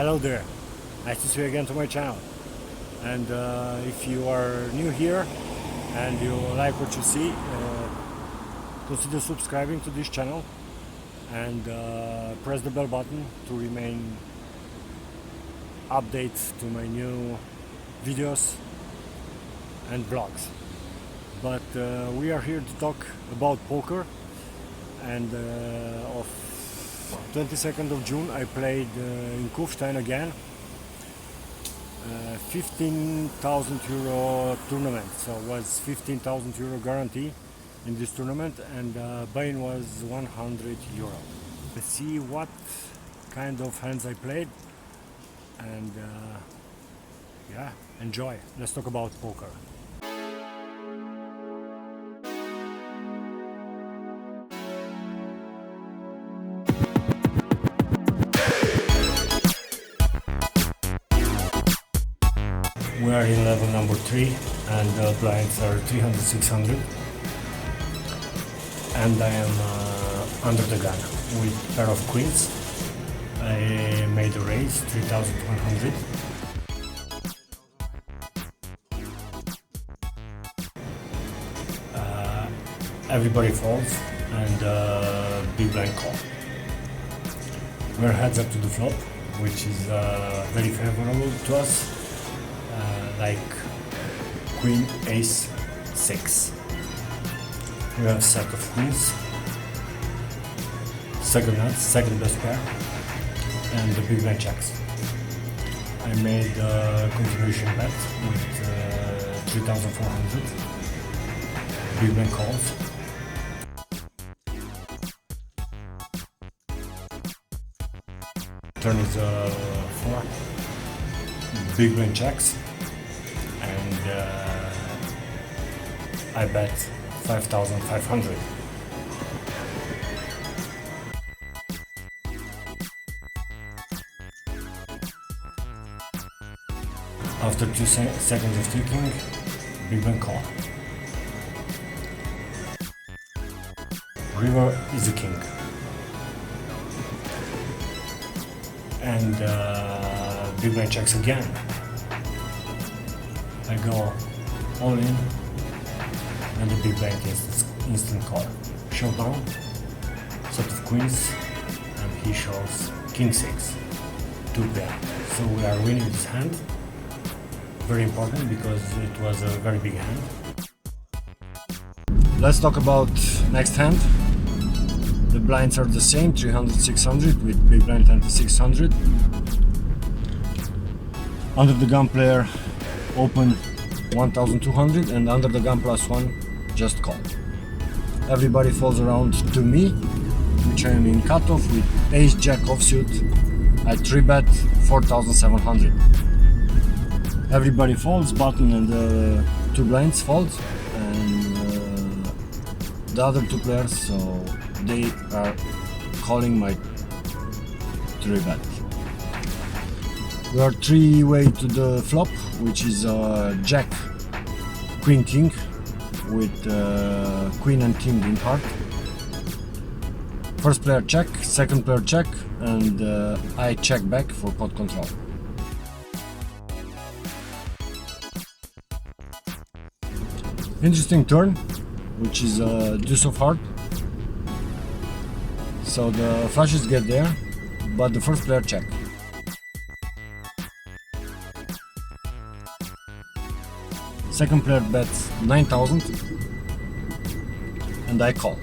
Hello there, nice to see you again to my channel. And if you are new here and you like what you see, consider subscribing to this channel and press the bell button to remain updates to my new videos and vlogs. But we are here to talk about poker, and of 22nd of June I played in Kufstein again, 15,000 euro tournament, so it was 15,000 euro guarantee in this tournament, and buy-in was 100 euro. Let's see what kind of hands I played, and yeah, enjoy. Let's talk about poker. We are in level number 3 and the blinds are 300-600, and I am under the gun with pair of queens. I made a raise 3,100. Everybody falls and big blind call. We're heads up to the flop, which is very favorable to us. Like queen, ace, 6. We have a set of queens, second nuts, second best pair, and the big blind checks. I made a contribution bet with 3,400. Big blind calls. Turn is 4. Big blind checks. And I bet 5,500. After 2 seconds of ticking, big blind call. River is the king. And big blind checks again. I go all in, and the big blind is instant call. Showdown, set of queens, and he shows king 6, 2 pair. So we are winning this hand. Very important because it was a very big hand. Let's talk about next hand. The blinds are the same, 300-600 with big blind 2600. Under the gun player open 1,200, and under the gun +1 just call. Everybody falls around to me, which I am in cutoff with ace jack offsuit. I 3-bet 4,700. Everybody folds, button and 2 blinds folds, and the other 2 players, so they are calling my 3-bet. We are 3-way to the flop, which is jack, queen, king, with queen and king in heart. First player check, second player check, and I check back for pot control. Interesting turn, which is deuce of heart. So the flushes get there, but the first player check. Second player bets 9,000 and I call.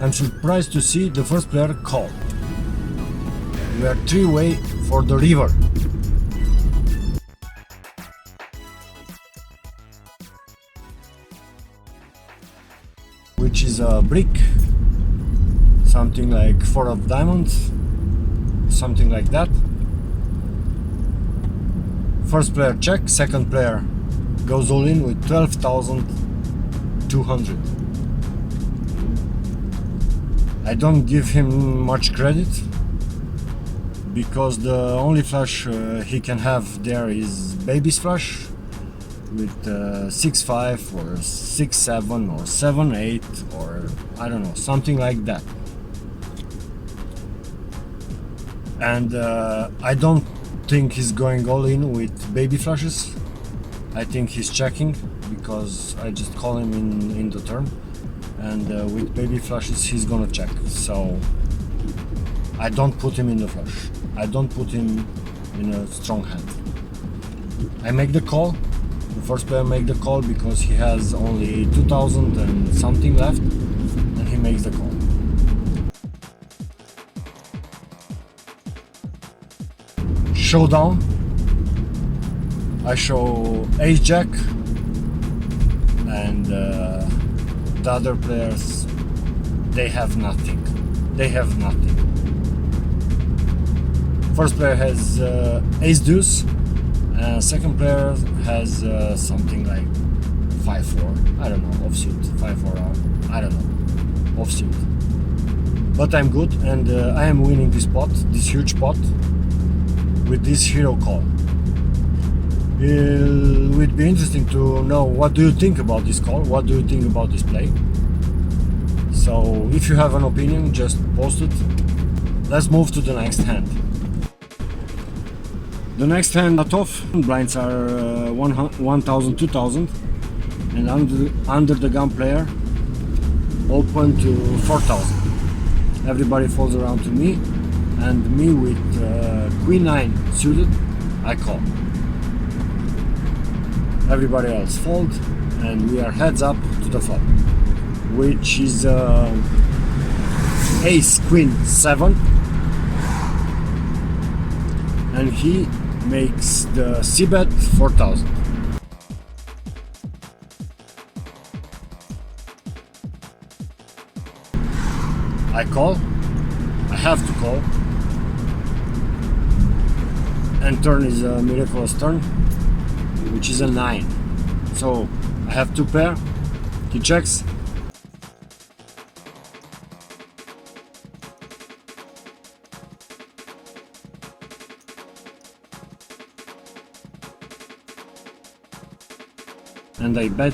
I'm surprised to see the first player call. We are 3-way for the river. Which is a brick, something like 4 of diamonds, something like that. First player check, second player goes all in with 12,200. I don't give him much credit because the only flush he can have there is baby's flush with 6-5 or 6-7 or 7-8 or I don't know, something like that. and I don't think he's going all in with baby flushes. I think he's checking because I just call him in the turn, and with baby flushes he's gonna check. So I don't put him in the flush. I don't put him in a strong hand. I make the call. The first player make the call because he has only 2000 and something left, and he makes the call. Showdown. I show ace jack, and the other players, they have nothing. They have nothing. First player has ace deuce, second player has something like 5-4. I don't know, offsuit 5-4. I don't know, offsuit. But I'm good, and I am winning this pot, this huge pot, with this hero call. It would be interesting to know what do you think about this call, what do you think about this play. So if you have an opinion, just post it. Let's move to the next hand. The next hand cut off, blinds are 1000, 2000, and under the gun player open to 4000. Everybody falls around to me, and me with queen 9 suited, I call. Everybody else fold, and we are heads up to the flop, which is ace queen 7, and he makes the c-bet 4000. I call, I have to call, and turn is a miraculous turn, which is a 9. So I have 2 pair, he checks. And I bet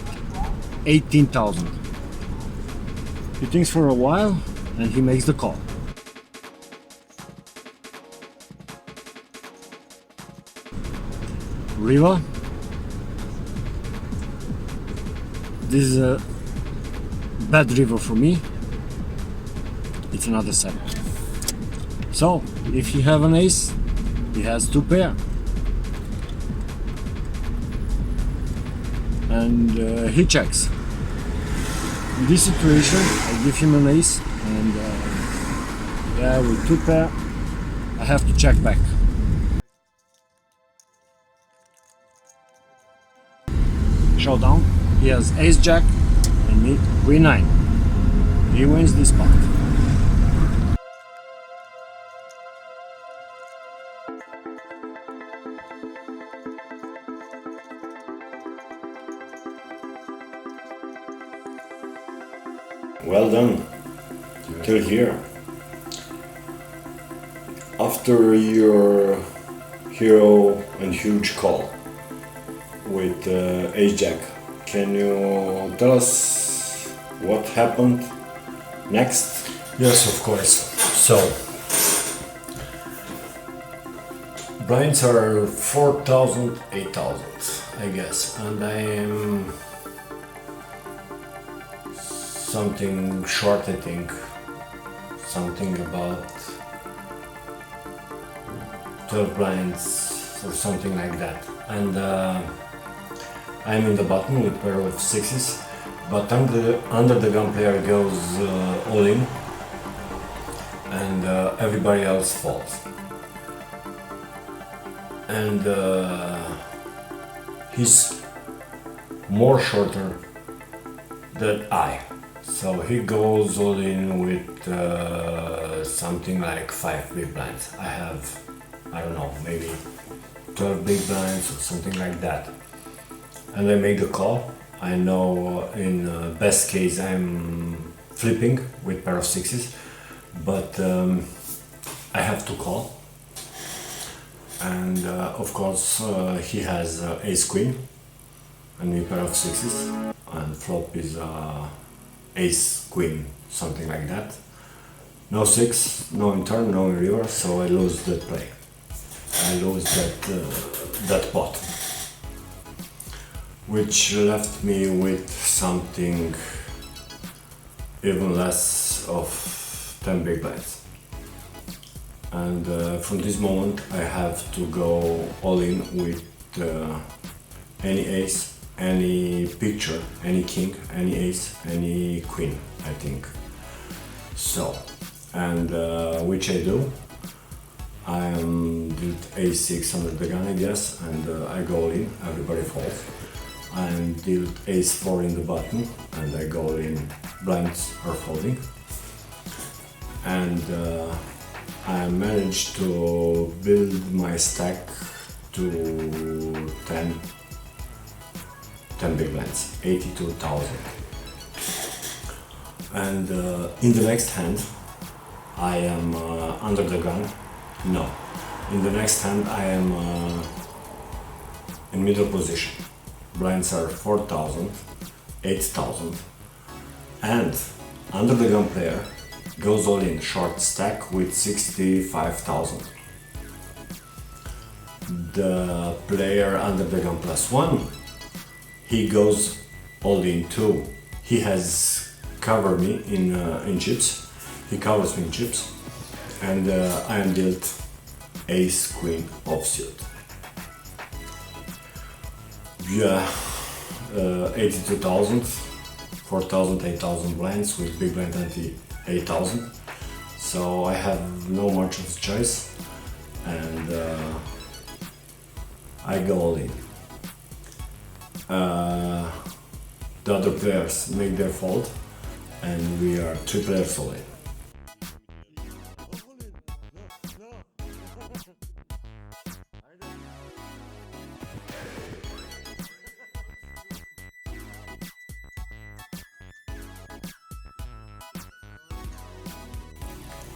18,000. He thinks for a while, and he makes the call. River. This is a bad river for me. It's another 7. So if he have an ace, he has 2 pair. And he checks. In this situation, I give him an ace, and yeah, with 2 pair, I have to check back. Showdown. He has ace jack and me queen 9. He wins this pot. Well done, till here. After your hero and huge call with ace jack, can you tell us what happened next? Yes, of course. So, blinds are 4000, 8000, I guess, and I am something short, I think, something about 12 blinds or something like that. And I'm in the bottom with pair of 6s, but under the gun player goes all in, and everybody else falls. And he's more shorter than I. So he goes all in with something like 5 big blinds. I have, I don't know, maybe 12 big blinds or something like that. And I make the call. I know in best case I'm flipping with pair of 6s, but I have to call. And of course he has ace queen and me pair of 6s, and flop is ace queen, something like that. No 6, no in turn, no in river, so I lose that play. I lose that pot, which left me with something even less of 10 big blinds. And from this moment I have to go all in with any ace, any picture, any king, any ace, any queen, I think. So, and which I do. I am dealt ace6 under the gun, I guess, and I go all in, everybody falls. I am dealt ace4 in the button, and I go all in, blinds are folding. And I managed to build my stack to 10 big blinds, 82,000. And in the next hand, I am under the gun. No, in the next hand I am in middle position. Blinds are 4,000, 8,000, and under the gun player goes all in, short stack with 65,000. The player under the gun +1, he goes all in too. He has covered me in chips. He covers me in chips, and I am dealt ace queen offsuit. Yeah, 82,000, 4,000, 8,000 blinds with big blind ante 8,000. So I have no much of a choice, and I go all in. The other players make their fold, and we are 3 players all in.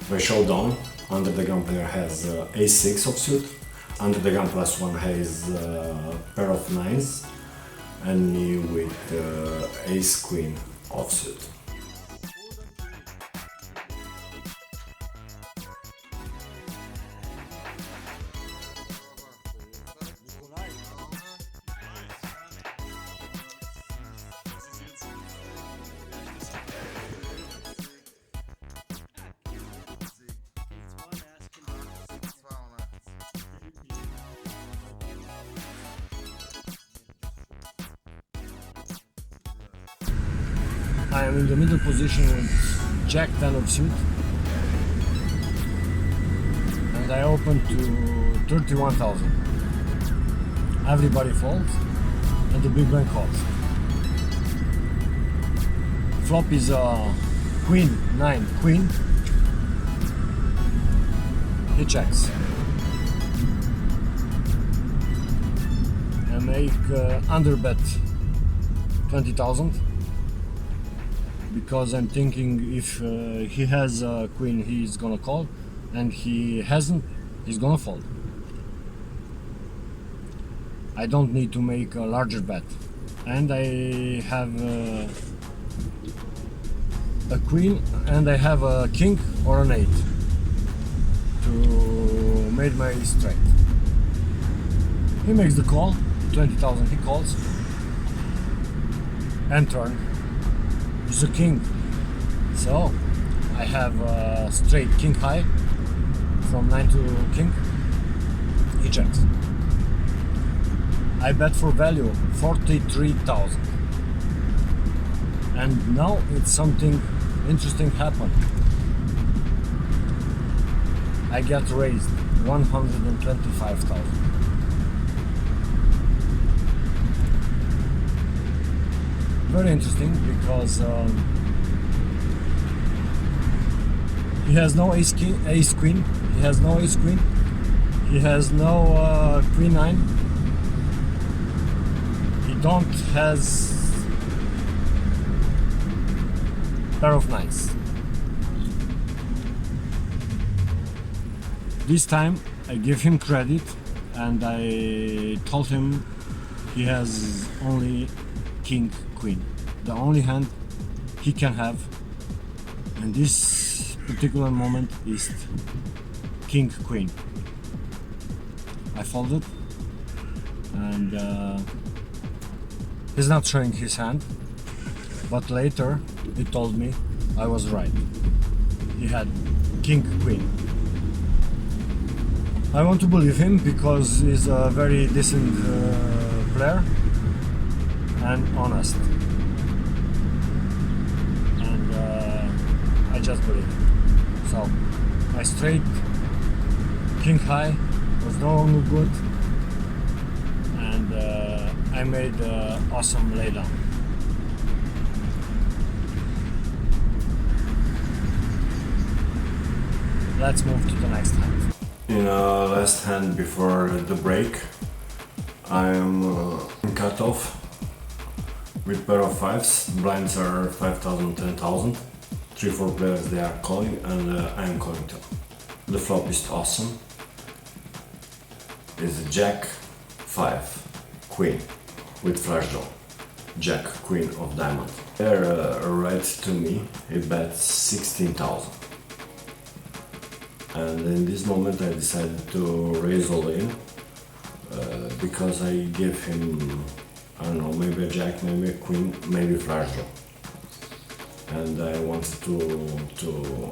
The showdown, under the gun player has ace6 offsuit, under the gun +1 has pair of 9s, and me with ace queen offsuit. I am in the middle position with Jack 10 of suit, and I open to 31,000. Everybody folds, and the big blind calls. Flop is a queen 9 queen. He checks. I make underbet 20,000. Because I'm thinking if he has a queen, he's gonna call, and he hasn't, he's gonna fold. I don't need to make a larger bet, and I have a queen, and I have a king or an 8 to make my straight. He makes the call, 20,000. He calls, and turn. Is a king, so I have a straight king high from 9 to king. He checks. I bet for value 43,000, and now it's something interesting happened. I get raised 125,000. Very interesting, because he has no ace queen, he has no ace queen, he has no queen 9, he don't has pair of 9s. This time I give him credit, and I told him he has only king queen, the only hand he can have, and this particular moment is King Queen. I folded, and he's not showing his hand, but later he told me I was right. He had King Queen. I want to believe him because he's a very decent player and honest, and I just believe him. So I straight King High was no good, and I made awesome laydown. Let's move to the next hand. In last hand before the break, I'm cut off with pair of fives. Blinds are 5,000, 10,000. 3-4 players they are calling, and I'm calling too. The flop is awesome. It's a Jack, 5, Queen with flash draw. Jack, Queen of diamond. They're right to me. He bets 16,000. And in this moment I decided to raise all in because I gave him, I don't know, maybe a jack, maybe a queen, maybe flash draw. And I wanted to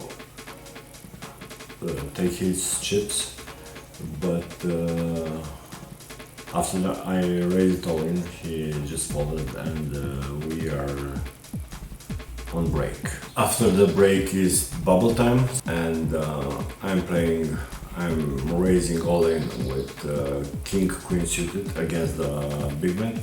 take his chips, but after that I raised it all in, he just folded, and we are on break. After the break is bubble time, and I'm raising all in with King Queen suited against the big blind.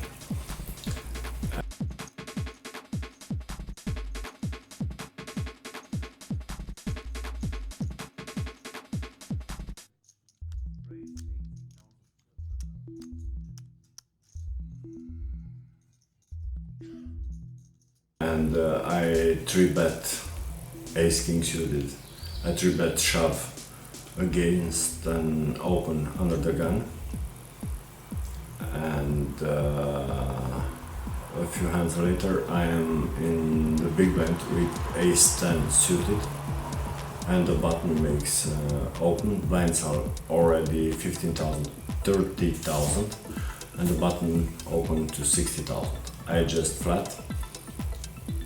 And I 3-bet Ace King suited. I 3-bet shove against an open under the gun, and a few hands later I am in the big blind with Ace 10 suited, and the button makes open. Blinds are already 15,000, 30,000, and the button open to 60,000. I just flat,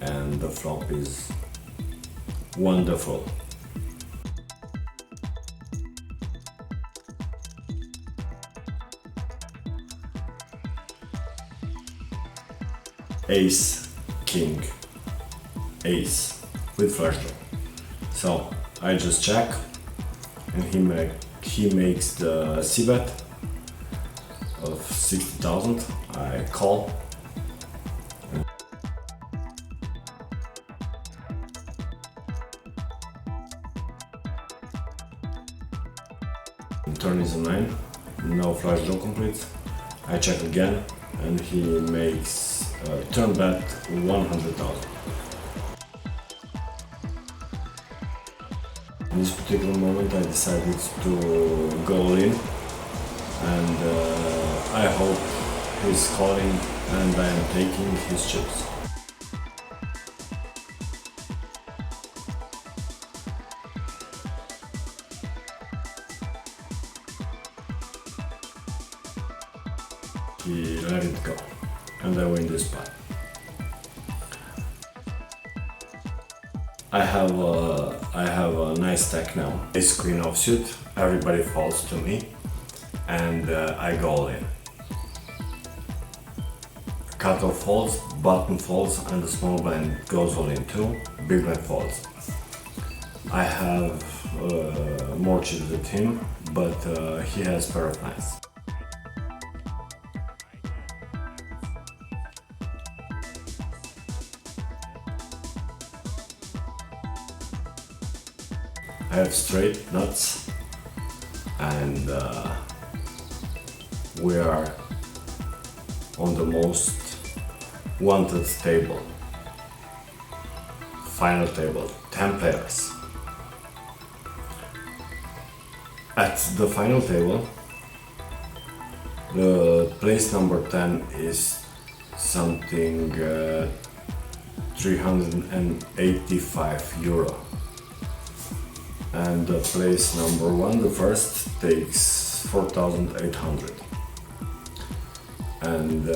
and the flop is wonderful. Ace, King, Ace with flash draw. So I just check, and he makes the c-bet of 60,000. I call. Turn is a 9, no flash draw complete. I check again, and he makes turn bet 100,000. In this particular moment I decided to go all in, and I hope he's calling and I am taking his chips. He let it go, and I win this spot. I have a nice stack now. Ace Queen offsuit, everybody falls to me, and I go all in. Cutoff falls, button falls, and the small blind goes all in too. Big blind falls. I have more chips than him, but he has pair of nines. I have straight nuts, and we are on the most wanted table, final table, 10 players. At the final table, the place number 10 is something 385 euro. and the place number 1, the first, takes 4,800. And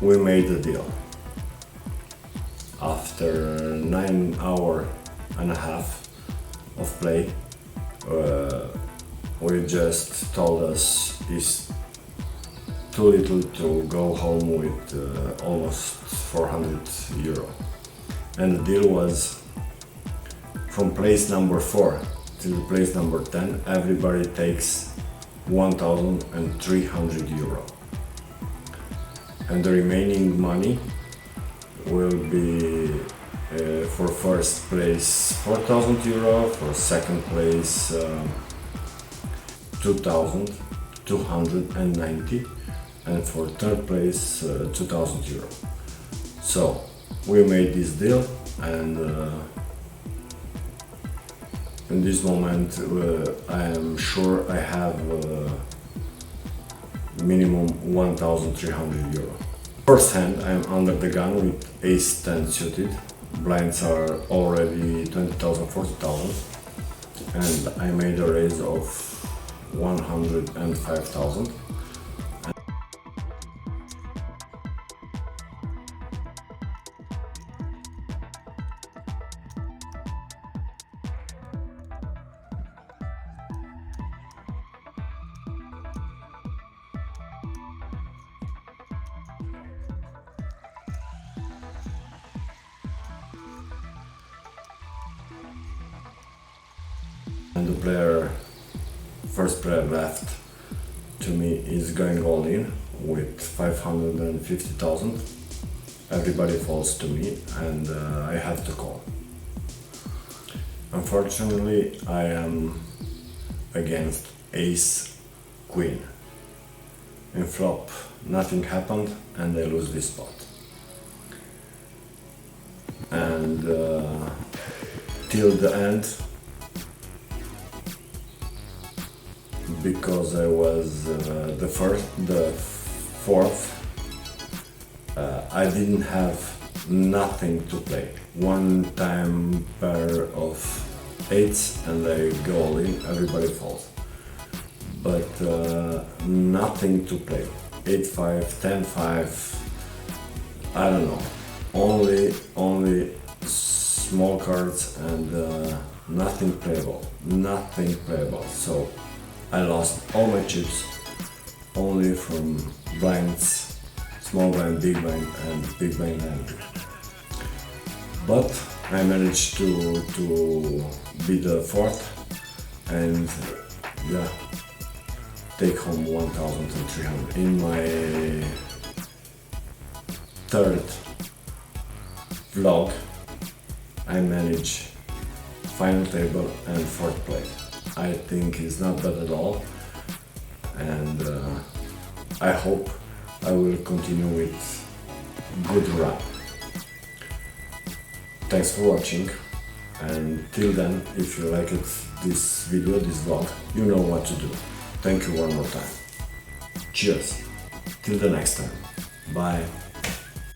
we made a deal. After 9 hours and a half of play, we just told us it's too little to go home with almost 400 euro. And the deal was from place number 4 till place number 10, everybody takes 1,300 euro. And the remaining money will be for first place 4,000 euro, for second place 2,290, and for third place 2,000 euro. So we made this deal, and in this moment I am sure I have minimum 1,300 euro. First hand, I am under the gun with ace 10 suited. Blinds are already 20,000, 40,000, and I made a raise of 105,000. And the first player left to me is going all in with 550,000. Everybody falls to me, and I have to call. Unfortunately, I am against ace queen. In flop, nothing happened, and I lose this spot. And till the end, because I was the fourth, I didn't have nothing to play. One time pair of eights and I go all in, everybody falls. But nothing to play. 8-5, 10-5, I don't know. Only small cards and nothing playable. So I lost all my chips only from blinds, small blind, big blind, and big blind hand. But I managed to be the fourth and yeah, take home 1,300. In my third vlog, I managed final table and fourth place. I think it's not bad at all, and I hope I will continue with good run. Thanks for watching, and till then, if you liked this video, this vlog, you know what to do. Thank you one more time. Cheers. Till the next time. Bye.